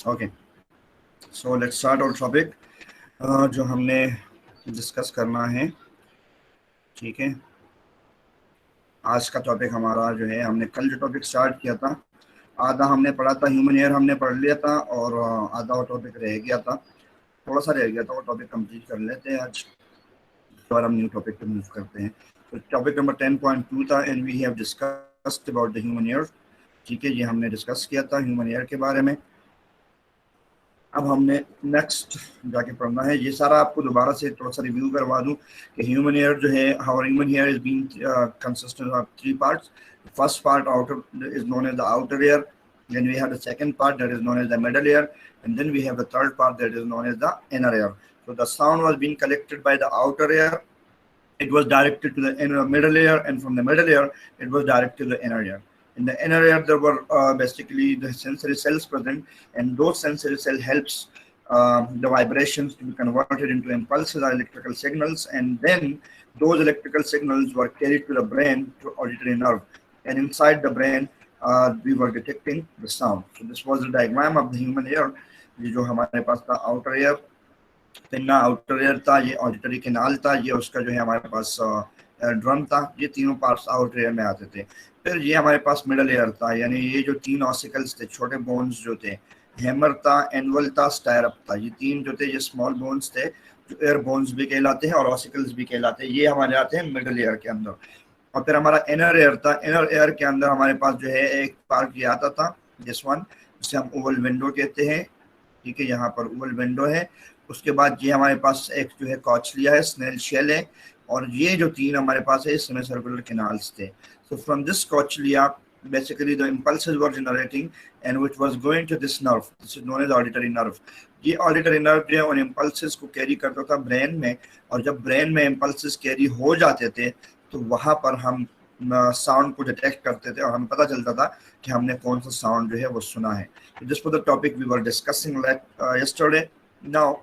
Okay, so let's start our topic जो हमने discuss करना है। ठीक है, आज का टॉपिक हमारा जो है, हमने कल जो टॉपिक स्टार्ट किया था, आधा हमने पढ़ा था, ह्यूमन एयर हमने पढ़ लिया था, और आधा वो टॉपिक रह गया था, थोड़ा सा रह गया था, वो टॉपिक कंप्लीट कर लेते हैं आज, और हम न्यू टॉपिक पे मूव करते हैं। तो टॉपिक नंबर 10.2 था, and we have discussed about the human ear. ठीक है, ये हमने डिस्कस किया था ह्यूमन एयर के बारे में। अब हमने नेक्स्ट जाके पढ़ना है, ये सारा आपको दोबारा से थोड़ा सा रिव्यू करवा दूं कि ह्यूमन एयर जो है, however human ear is being consistent of 3 parts. First part outer is known as the outer ear, then we have the second part that is known as the middle ear, and then we have the third part that is known as the inner ear. So the sound was being collected by the outer ear, it was directed to the middle ear, and from the middle ear it was directed to the inner ear. In the inner ear there were basically the sensory cells present, and those sensory cell helps the vibrations to be converted into impulses or electrical signals, and then those electrical signals were carried to the brain through auditory nerve, and inside the brain we were detecting the sound. So this was the diagram of the human ear. ये जो हमारे पास था outer air, pinna outer air था, ये auditory canal था, ये उसका जो है हमारे पास ड्रम था, ये तीनों पार्ट्स आउटर एयर में आते थे। फिर ये हमारे पास मिडल एयर था, यानी ये जो 3 ऑसिकल्स थे, छोटे बोन्स जो थे, हैमर था, एनवल था, स्टायरप था, ये 3 जो थे ये स्मॉल बोन्स थे, जो एयर बोन्स भी कहलाते हैं और ऑसिकल्स भी कहलाते हैं, ये हमारे आते हैं मिडल एयर के अंदर। और फिर हमारा इनर एयर था, इनर एयर के अंदर हमारे पास जो है एक पार्ट ये आता था, दिस वन, जिसे हम ओवल विंडो कहते हैं। ठीक है, यहाँ पर ओवल विंडो है। उसके बाद ये हमारे पास एक जो है कॉचलिया है, स्नेल शेल है, और ये जो 3 हमारे पास है इसमें सर्कुलर कैनाल्स थे। So from this कॉचलिया basically the impulses were generating and which was going to this nerve, this is known as auditory nerve. ये auditory nerve जो है उन impulses को कैरी करता था ब्रेन में, और जब ब्रेन में impulses कैरी हो जाते थे तो वहां पर हम साउंड को डिटेक्ट करते थे और हमें पता चलता था कि हमने कौन सा साउंड जो है वो सुना है। This was the topic we were discussing yesterday. Now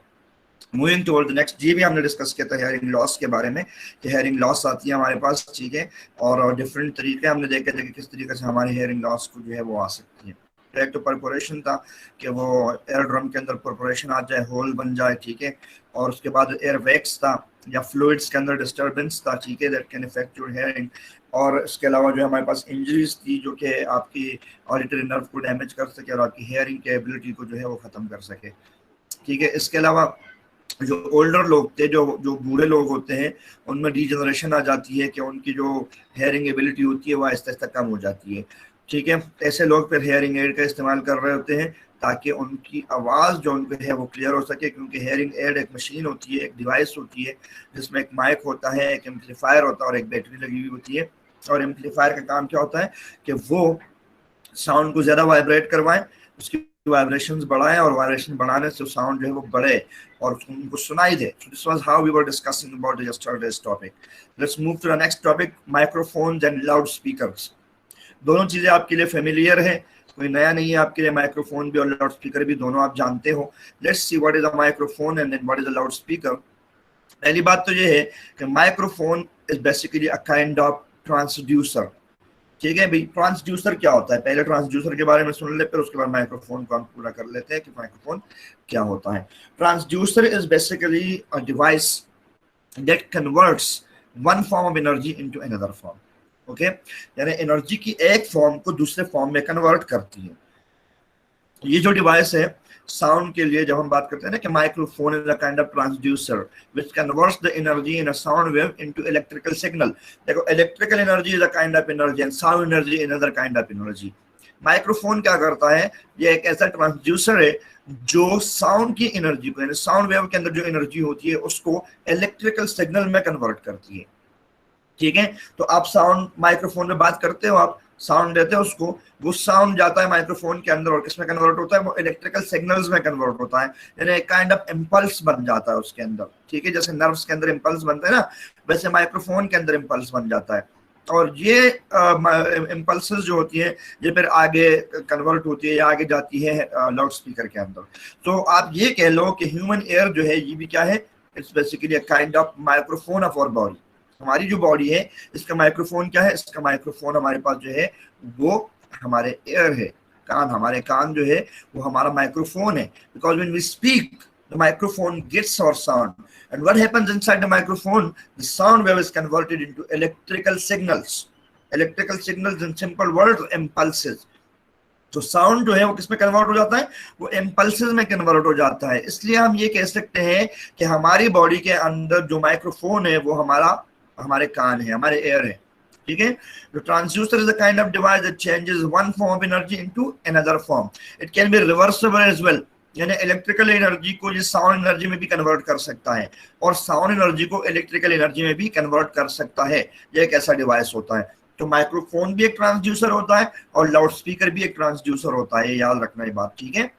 moving toward the next, ये भी हमने डिस्कस किया था हेयरिंग लॉस के बारे में, कि हेयरिंग लॉस आती है हमारे पास। ठीक है, और डिफरेंट तरीके हमने देखे थे कि किस तरीके से हमारी हेयरिंग लॉस को जो है वो आ सकती है। एक तो परपोरेशन था कि वो एयर ड्रम के अंदर परपोरेशन आ जाए, होल बन जाए। ठीक है, और उसके बाद एयर वैक्स था या फ्लूइड्स के अंदर डिस्टर्बेंस था। ठीक है, that can effect your hearing. और इसके अलावा जो हमारे पास इंजरीज थी जो कि आपकी ऑडिटरी नर्व को डैमेज कर सके और आपकी हेयरिंग की एबिलिटी को जो है वो खत्म कर सके। ठीक है, इसके अलावा जो ओल्डर लोग थे, जो बूढ़े लोग होते हैं, उनमें डीजनरेशन आ जाती है कि उनकी जो हेयरिंग एबिलिटी होती है वो आहिस्ता आहिस्ता कम हो जाती है। ठीक है, ऐसे लोग फिर हेयरिंग एड का इस्तेमाल कर रहे होते हैं ताकि उनकी आवाज़ जो उनकी है वो क्लियर हो सके, क्योंकि हेयरिंग एड एक मशीन होती है, एक डिवाइस होती है जिसमें एक माइक होता है, एक एम्पलीफायर होता है और एक बैटरी लगी हुई होती है। और एम्पलीफायर का काम क्या होता है कि वो साउंड को ज़्यादा वाइब्रेट करवाएं, उसकी वाइब्रेशंस बढ़ाएं, और वाइब्रेशन बढ़ाने से साउंड जो है वो बढ़े और उनको सुनाई दे। So this was how we were discussing about yesterday's topic. Let's move to the next topic, microphones and loudspeakers. दोनों चीजें आपके लिए फेमिलियर है, कोई नया नहीं है आपके लिए। माइक्रोफोन भी और लाउड स्पीकर भी दोनों आप जानते हो। Let's see what is a microphone and then what is a loud speaker. पहली बात तो ये है कि microphone is basically a kind of transducer. ठीक है भाई, ट्रांसड्यूसर क्या होता है, पहले ट्रांसड्यूसर के बारे में सुन ले, फिर उसके बाद माइक्रोफोन को हम पूरा कर लेते हैं कि माइक्रोफोन क्या होता है। Transducer is basically a device that converts one form of energy into another form. Okay, यानी एनर्जी की एक फॉर्म को दूसरे फॉर्म में कन्वर्ट करती है। ये जो डिवाइस है साउंड के लिए, जब हम बात करते हैं ना कि microphone is a kind of transducer which converts the energy in a sound wave into electrical signal. देखो, electrical energy is a kind of energy and sound energy is another kind of energy. Microphone क्या करता है, ये एक ऐसा transducer है जो sound की एनर्जी को, यानी साउंड वेव के अंदर जो एनर्जी होती है उसको इलेक्ट्रिकल सिग्नल में कन्वर्ट करती है। ठीक है, तो आप साउंड माइक्रोफोन में बात करते हो, आप साउंड देते हो उसको, वो साउंड जाता है माइक्रोफोन के अंदर और किसमें कन्वर्ट होता है, वो इलेक्ट्रिकल सिग्नल्स में कन्वर्ट होता है, यानी एक काइंड ऑफ इम्पल्स बन जाता है उसके अंदर। ठीक है, जैसे नर्व्स के अंदर इम्पल्स बनते हैं ना, वैसे माइक्रोफोन के अंदर इम्पल्स बन जाता है। और ये इम्पल्सेस जो होती है ये फिर आगे कन्वर्ट होती है या आगे जाती है लाउड स्पीकर के अंदर। तो आप ये कह लो कि ह्यूमन एयर जो है ये भी क्या है, it's basically a kind of microphone of our body. हमारी जो बॉडी है इसका माइक्रोफोन क्या है, इसका माइक्रोफोन हमारे पास जो है वो हमारे एयर है, कान, हमारे कान जो है वो हमारा माइक्रोफोन है, because when we speak the microphone gets our sound, and what happens inside the microphone, the sound wave is converted into electrical signals. Electrical signals in simple words, impulses. तो sound जो है वो किस में convert हो जाता है, वो इम्पल्सेस में कन्वर्ट हो जाता है। इसलिए हम ये कह सकते हैं कि हमारी बॉडी के अंदर जो माइक्रोफोन है वो हमारे कान है, हमारे एयर है, ठीक है। तो transducer is a kind of device that changes one form of energy into another form. It can be reversible as well, यानी इलेक्ट्रिकल एनर्जी को ये साउंड एनर्जी में भी कन्वर्ट कर सकता है और साउंड एनर्जी को इलेक्ट्रिकल एनर्जी में भी कन्वर्ट कर सकता है। ये एक ऐसा डिवाइस होता है। तो माइक्रोफोन भी एक ट्रांसड्यूसर होता है और लाउड स्पीकर भी एक ट्रांसड्यूसर होता है, याद रखना ये बात, ठीक है।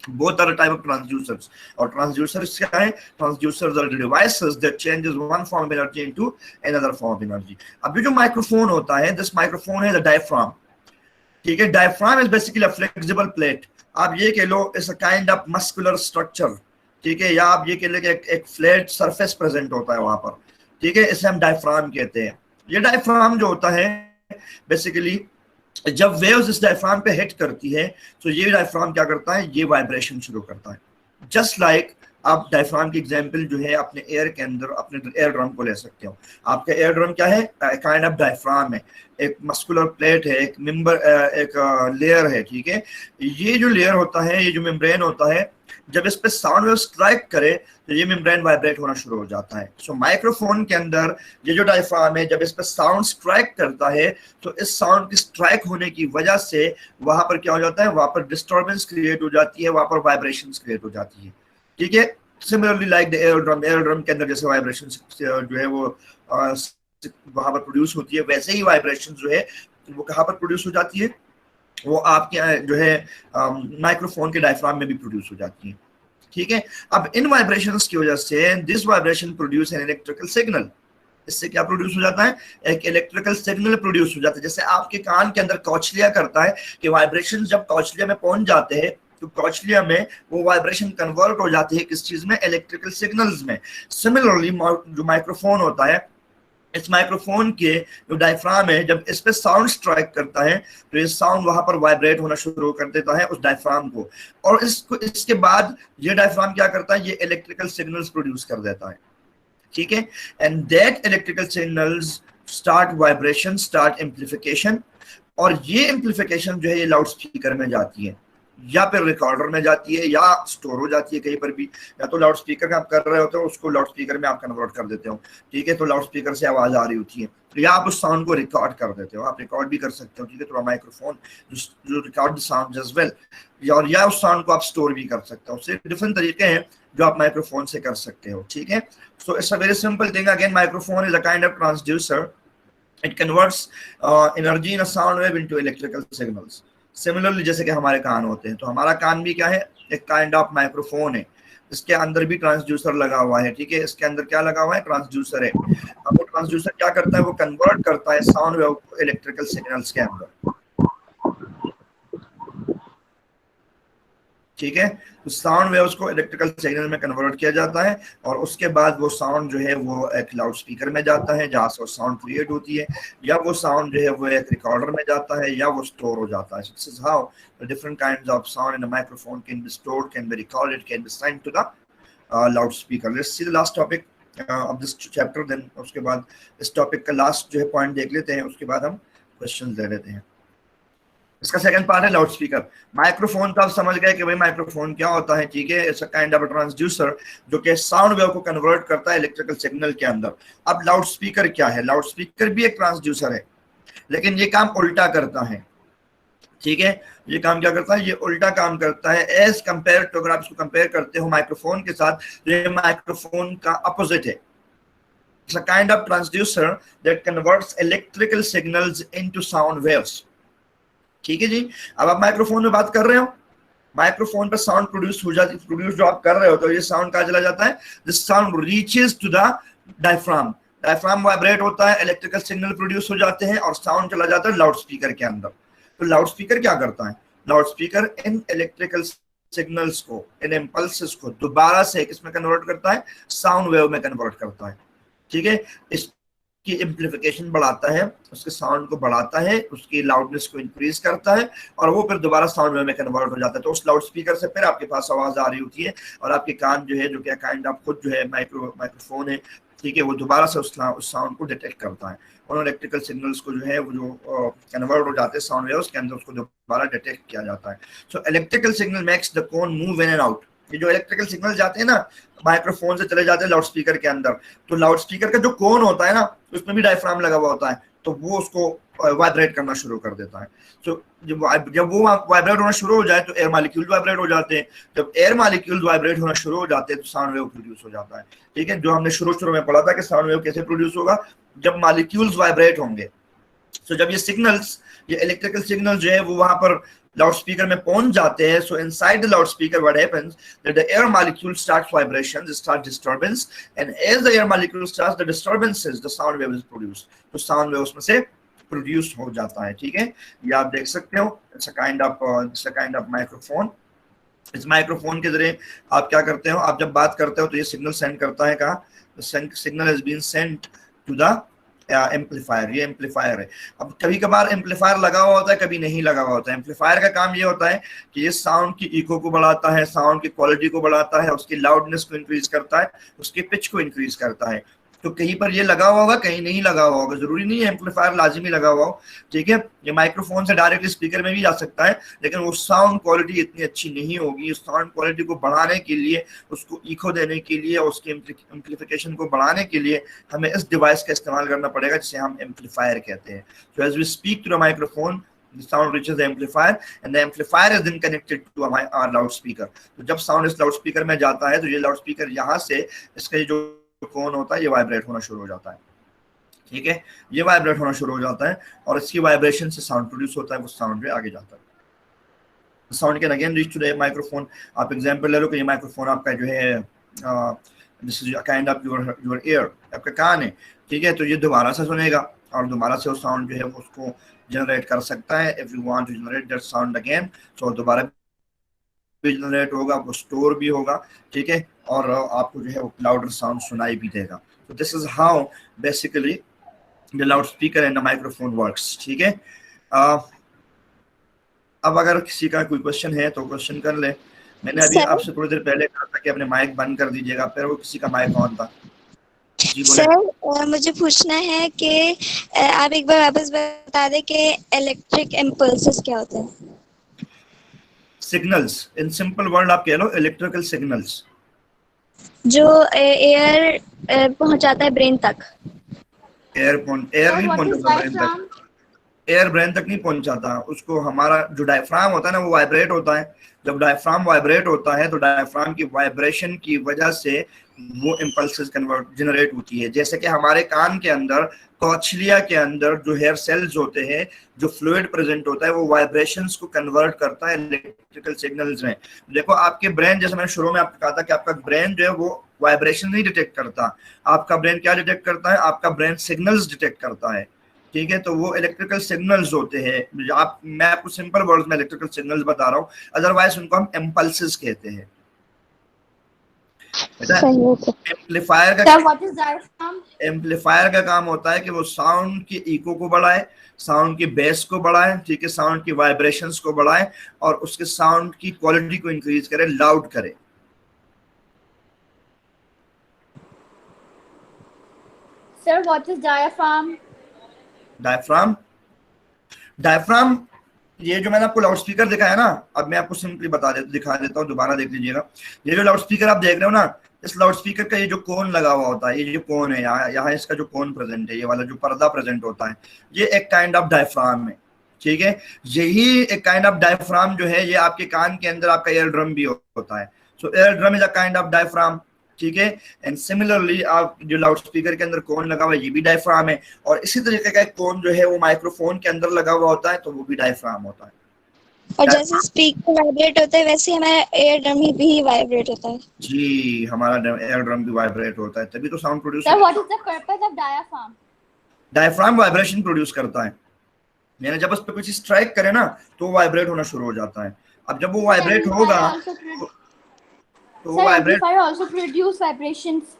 both are a type of transducers, और transducers क्या है, transducers are the devices that changes one form of energy into another form of energy। अब ये जो माइक्रोफोन होता है, this microphone है the diaphragm, ठीक है। diaphragm is basically a flexible plate, आप ये कह लो it's a kind of muscular structure, ठीक है, या आप ये कह लो कि एक फ्लैट सरफेस प्रेजेंट होता है वहां पर, ठीक है, इसे हम डायफ्राम कहते हैं। ये डायफ्राम जो होता है बेसिकली जब वेव्स इस डायफ्राम पे हिट करती है तो ये डायफ्राम क्या करता है, ये वाइब्रेशन शुरू करता है। जस्ट लाइक आप डायफ्राम की एग्जांपल जो है अपने एयर के अंदर अपने एयर ड्रम को ले सकते हो। आपका एयर ड्रम क्या है, काइंड ऑफ डायफ्राम है, एक मस्कुलर प्लेट है, एक मेंबर, एक लेयर है, ठीक है। ये जो लेयर होता है, ये जो मेम्ब्रेन होता है, जब इस पे साउंड वेव स्ट्राइक करे तो ये मेम्ब्रेन वाइब्रेट होना शुरू हो जाता है। सो माइक्रोफोन के अंदर ये जो डायफ्राम है, जब इस पे साउंड स्ट्राइक करता है तो इस साउंड की स्ट्राइक होने की वजह से वहां पर क्या हो जाता है, वहां पर डिस्टर्बेंस क्रिएट हो जाती है, वहां पर वाइब्रेशंस क्रिएट हो जाती है, ठीक है। Similarly like the air drum के अंदर जैसे वाइब्रेशन जो है वो वहां पर प्रोड्यूस होती है, वैसे ही वाइब्रेशन जो है वो कहाँ पर प्रोड्यूस हो जाती है, वो आपके जो है माइक्रोफोन के डायफ्राम में भी प्रोड्यूस हो जाती है, ठीक है। अब इन वाइब्रेशंस की वजह से this vibration produce an electrical signal, इससे क्या प्रोड्यूस हो जाता है, एक इलेक्ट्रिकल सिग्नल प्रोड्यूस हो जाता है। जैसे आपके कान के अंदर कॉचलिया करता है कि वाइब्रेशन जब कॉचलिया में पहुंच जाते हैं तो कॉचलिया में वो वाइब्रेशन कन्वर्ट हो जाती है किस चीज में, इलेक्ट्रिकल सिग्नल्स में। सिमिलरली जो माइक्रोफोन होता है, इस माइक्रोफोन के जो डायफ्राम है, जब इस पे साउंड स्ट्राइक करता है तो ये साउंड वहां पर वाइब्रेट होना शुरू कर देता है उस डायफ्राम को, और इसके बाद ये डायफ्राम क्या करता है, ये इलेक्ट्रिकल सिग्नल्स प्रोड्यूस कर देता है, ठीक है। And that electrical signals start vibration, start amplification, और ये एम्प्लीफिकेशन जो है ये लाउड स्पीकर में जाती है या फिर रिकॉर्डर में जाती है या स्टोर हो जाती है कहीं पर भी, या तो लाउड स्पीकर में आप कर रहे होते हो उसको लाउड स्पीकर में आप कन्वर्ट कर देते हो, ठीक है। तो लाउड स्पीकर से आवाज आ रही होती है, तो या आप उस साउंड को रिकॉर्ड कर देते हो, आप रिकॉर्ड भी कर सकते हो, ठीक है, थोड़ा माइक्रोफोन जो रिकॉर्ड साउंड एज वेल, या उस साउंड को आप स्टोर भी कर सकते हो। उससे डिफरेंट तरीके हैं जो आप माइक्रोफोन से कर सकते हो, ठीक है। So it's a very simple thing, again microphone is a kind of transducer, it converts energy in a sound wave into electrical signals. Similarly जैसे कि हमारे कान होते हैं, तो हमारा कान भी क्या है, एक काइंड ऑफ माइक्रोफोन है, इसके अंदर भी ट्रांसड्यूसर लगा हुआ है, ठीक है। इसके अंदर क्या लगा हुआ है, ट्रांसड्यूसर है। अब वो ट्रांसड्यूसर क्या करता है, वो कन्वर्ट करता है साउंड वेव को इलेक्ट्रिकल सिग्नल्स के अंदर, ठीक है। तो साउंड वेव्स को इलेक्ट्रिकल सिग्नल में कन्वर्ट किया जाता है और उसके बाद वो साउंड जो है वो एक लाउड स्पीकर में जाता है जहाँ से वो साउंड क्रिएट होती है, या वो साउंड जो है वो एक रिकॉर्डर में जाता है या वो स्टोर हो जाता है। This is how the different kinds of sound in a microphone can be stored, can be recorded, can be sent to the loud speaker. Let's see the last topic of this chapter, then उसके बाद इस topic का last जो है point देख लेते हैं, उसके बाद हम क्वेश्चन ले लेते हैं। इसका सेकंड पार्ट है लाउड स्पीकर। माइक्रोफोन तो आप समझ गए कि भाई माइक्रोफोन क्या होता है, ठीक है, it's a kind of transducer जो कि साउंड वेव को कन्वर्ट करता है इलेक्ट्रिकल सिग्नल के अंदर। अब लाउड स्पीकर क्या है, लाउड स्पीकर भी एक ट्रांसड्यूसर है लेकिन ये काम उल्टा करता है, ठीक है। ये काम क्या करता है, ये उल्टा काम करता है एज कंपेयर टू, अगर आप इसको कंपेयर करते हो माइक्रोफोन के साथ तो ये माइक्रोफोन का अपोजिट है। It's a kind of transducer that converts electrical signals into sound waves, ठीक है जी। अब आप माइक्रोफोन में बात कर रहे हो, माइक्रोफोन पर साउंड प्रोड्यूस हो जाती, प्रोड्यूस जो आप कर रहे हो तो ये साउंड कहाँ चला जाता है, this sound reaches to the diaphragm, diaphragm vibrate होता है, इलेक्ट्रिकल सिग्नल प्रोड्यूस हो जाते हैं और साउंड चला जाता है लाउड स्पीकर के अंदर। तो लाउड स्पीकर क्या करता है, loud speaker in electrical signals को, इन इम्पल्सेस को दोबारा से किसमें कन्वर्ट करता है, साउंड वेव में कन्वर्ट करता है, ठीक है। इस की एम्प्लीफिकेशन बढ़ाता है, उसके साउंड को बढ़ाता है, उसकी लाउडनेस को इंक्रीज करता है और वो फिर दोबारा साउंड वेव में कन्वर्ट हो जाता है। तो उस लाउड स्पीकर से फिर आपके पास आवाज आ रही होती है और आपके कान जो है, जो क्या काइंड ऑफ खुद जो है माइक्रोफोन है, ठीक है, वो दोबारा से उस साउंड को डिटेक्ट करता है और इलेक्ट्रिकल सिग्नल्स को जो है वो जो कन्वर्ट हो जाते हैं साउंड वेव्स के अंदर, उसको दोबारा डिटेक्ट किया जाता है। So electrical signal makes the cone move in and out. ये जो इलेक्ट्रिकल सिग्नल जाते हैं ना माइक्रोफोन से चले जाते हैं लाउड स्पीकर के अंदर, तो लाउड स्पीकर का जो कोन होता है ना उसमें भी डायफ्राम लगा हुआ होता है, तो वो उसको वाइब्रेट करना शुरू कर देता है। तो जब वो वाइब्रेट होना शुरू हो जाए तो एयर मॉलिक्यूल वाइब्रेट हो जाते हैं। जब एयर मॉलिक्यूल वाइब्रेट होना शुरू हो जाते हैं तो साउंड वेव प्रोड्यूस हो जाता है। ठीक है, जो हमने शुरू में पढ़ा था कि साउंड वेव कैसे प्रोड्यूस होगा, जब मॉलिक्यूल्स वाइब्रेट होंगे। तो जब ये सिग्नल्स, ये इलेक्ट्रिकल सिग्नल जो है वो वहां पर लाउड स्पीकर में पहुंच जाते हैं, so inside the loud speaker what happens that the air molecule starts vibrations, start disturbance, and as the air molecule starts the disturbances, the sound wave is produced. तो साउंड वेव उसमें से produce हो जाता है। ठीक है, ये आप देख सकते हो, it's a kind of microphone. इस माइक्रोफोन के जरिए आप क्या करते हो, आप जब बात करते हो तो ये सिग्नल सेंड करता है कहाँ, signal has been sent to the amplifier. ये एम्पलीफायर है। अब कभी कभार एम्पलीफायर लगा हुआ होता है, कभी नहीं लगा हुआ होता है। एम्पलीफायर का काम ये होता है कि ये साउंड की इको को बढ़ाता है, साउंड की क्वालिटी को बढ़ाता है, उसकी लाउडनेस को इंक्रीज करता है, उसकी पिच को इंक्रीज करता है। तो कहीं पर ये लगा हुआ होगा, कहीं नहीं लगा हुआ होगा, जरूरी नहीं है एम्पलीफायर लाजिमी लगा हुआ हो। ठीक है, ये माइक्रोफोन से डायरेक्टली स्पीकर में भी जा सकता है, लेकिन वो साउंड क्वालिटी इतनी अच्छी नहीं होगी। साउंड क्वालिटी को बढ़ाने के लिए, उसको इको देने के लिए, उसके एम्पलीफिकेशन को बढ़ाने के लिए हमें इस डिवाइस का इस्तेमाल करना पड़ेगा जिसे हम एम्पलीफायर कहते हैं। So as we speak to the microphone, the sound reaches the amplifier and the amplifier is then connected to our loudspeaker। तो जब साउंड इस लाउडस्पीकर में जाता है तो ये लाउडस्पीकर यहाँ से इसका जो कोन होता है ये वाइब्रेट होना शुरू हो जाता है। ठीक है, ये वाइब्रेट होना शुरू हो जाता है और इसकी वाइब्रेशन से साउंड प्रोड्यूस होता है, वो साउंड जो आगे जाता है। Sound can again reach to the microphone. आप एग्जांपल ले लो कि ये माइक्रोफोन आपका जो है this is kind of your ear, आपका कान है। ठीक है, तो ये दोबारा से सुनेगा और दोबारा से वो साउंड जो है उसको जनरेट कर सकता है। If you want to generate that sound again, तो दोबारा भी जनरेट होगा, वो स्टोर भी होगा। ठीक है, और आपको जो है वो लाउडर साउंड सुनाई भी देगा। तो this is how basically the loud speaker and the microphone works. ठीक है, अब अगर किसी का कोई क्वेश्चन है तो क्वेश्चन कर ले। मैंने अभी आपसे थोड़ी देर पहले कहा था कि अपने माइक बंद कर दीजिएगा, फिर वो किसी का माइक ऑन था। सर मुझे पूछना है कि आप एक बार वापस बता दें कि इलेक्ट्रिक इम्पल्सेस क्या होते हैं। सिग्नल्स, इन सिंपल वर्ड आप कह लो इलेक्ट्रिकल सिग्नल्स, जो एयर पहुंचाता है ब्रेन तक। एयर नहीं पहुंचाता ब्रेन तक, एयर ब्रेन तक नहीं पहुंचाता। उसको हमारा जो डायफ्राम होता है ना वो वाइब्रेट होता है। जब डायफ्राम वाइब्रेट होता है तो डायफ्राम की वाइब्रेशन की वजह से वो इम्पल्सेस जनरेट होती है। जैसे कि हमारे कान के अंदर, कॉक्लिया के अंदर जो हेयर सेल्स होते हैं, जो फ्लूइड प्रेजेंट होता है, वो वाइब्रेशंस को कन्वर्ट करता है इलेक्ट्रिकल सिग्नल्स में। देखो आपके ब्रेन, जैसे मैंने शुरू में आपको कहा था कि आपका ब्रेन जो है वो वाइब्रेशन नहीं डिटेक्ट करता। आपका ब्रेन क्या डिटेक्ट करता है? आपका ब्रेन सिग्नल्स डिटेक्ट करता है। ठीक है, तो वो इलेक्ट्रिकल सिग्नल्स होते हैं। आप, मैं आपको सिंपल वर्ड्स में इलेक्ट्रिकल सिग्नल्स बता रहा हूँ, अदरवाइज उनको हम इम्पल्सेस कहते हैं। एम्पलीफायर का काम होता है कि वो साउंड की इको को बढ़ाए, साउंड की बेस को बढ़ाए, ठीक है, साउंड की वाइब्रेशंस को बढ़ाए और उसके साउंड की क्वालिटी को इंक्रीज करे, लाउड करे। Sir what is diaphragm? Diaphragm ये जो मैंने आपको लाउड स्पीकर दिखाया ना, अब मैं आपको सिंपली दिखा देता हूँ, दोबारा देख लीजिएगा। ये जो लाउड स्पीकर आप देख रहे हो ना, इस लाउड स्पीकर का ये जो कोन लगा हुआ होता है, ये जो कोन है यहाँ इसका जो कोन प्रेजेंट है, ये वाला जो पर्दा प्रेजेंट होता है, ये एक काइंड ऑफ डायफ्राम है। ठीक है, यही एक काइंड ऑफ डायफ्राम जो है ये आपके कान के अंदर आपका एयर ड्रम भी होता है। सो air drum is a kind of diaphragm. ठीक है, एंड सिमिलरली आप जो लाउड स्पीकर के अंदर कोन लगा हुआ है ये भी डायफ्राम है, और इसी तरीके का एक कोन जो है वो माइक्रोफोन के अंदर लगा हुआ होता है, तो वो भी डायफ्राम होता है। और जैसे स्पीकर वाइब्रेट होता है वैसे हमारा एयर ड्रम भी वाइब्रेट होता है। जी, हमारा एयर ड्रम भी वाइब्रेट होता है, तभी तो साउंड प्रोड्यूस होता है। What is the purpose of diaphragm? Diaphragm vibration produce करता है, यानी जब उस पे कुछ स्ट्राइक करे ना तो वाइब्रेट होना शुरू हो जाता है। अब जब वो वाइब्रेट होगा तो वाइब्रेट आल्सो प्रोड्यूस वाइब्रेशंस।